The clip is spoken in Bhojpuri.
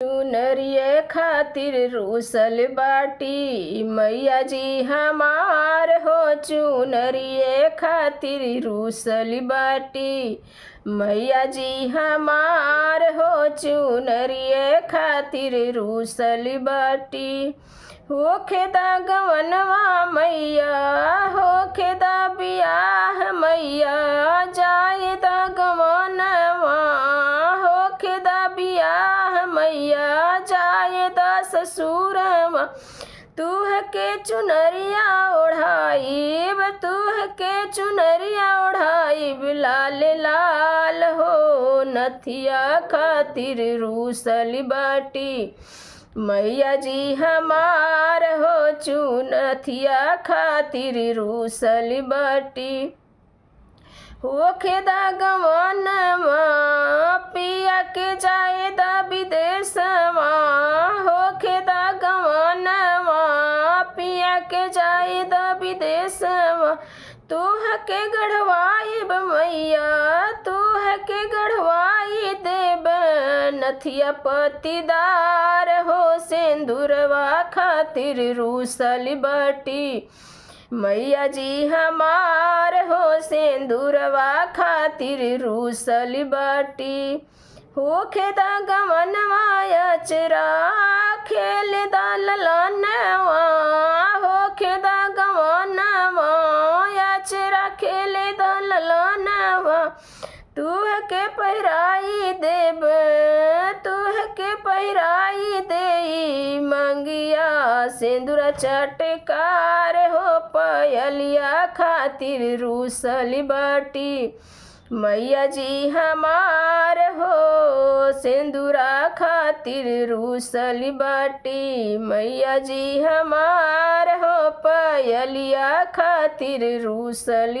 चुनरिए खातिर रूसल बाटी मैया जी हमार हो। चुनरिए खातिर रूसल बाटी मैया जी हमार हो। चुनरिए खातिर रूसल बाटी होखे दा गवनवा मैया होखे दा बियाह मैया जाए दा गवनवा होखे दा बियाह मैया जाए दा ससुरवा। तूह के चुनरिया ओढ़ाइब तूह के चुनरिया ओढ़ाइब लाल लाल हो। नथिया खातिर रूसल बाटी मैया जी हमार हो। चुनथिया खातिर रूसल बाटी होखे दा गवनवा पिया के जाए दा विदेशवा होखे दा गवनवा पिया के जाए दा विदेशवा। तूह के गढ़वाइब मैया तूह के गढ़वाई देब नथिया पतिदार हो। सिंदूरवा खातिर रूसल बाटी मैया जी हमार हो। सिंदूरवा खातिर रूसल बाटी होखे दा गवनवा अचरा खेल दा ललनवा होखे दा गवनवा अचरा खेले दा ललनवा। तूह के पहिराई देब तूह के पहिराई देई मंगिया सिंदूर चटकार हो। पायलिया खातिर रूसल बाटी मैया जी हमार हो। सिंदूरा खातिर रूसल बाटी मैया जी हमार हो। पायलिया खातिर रूसल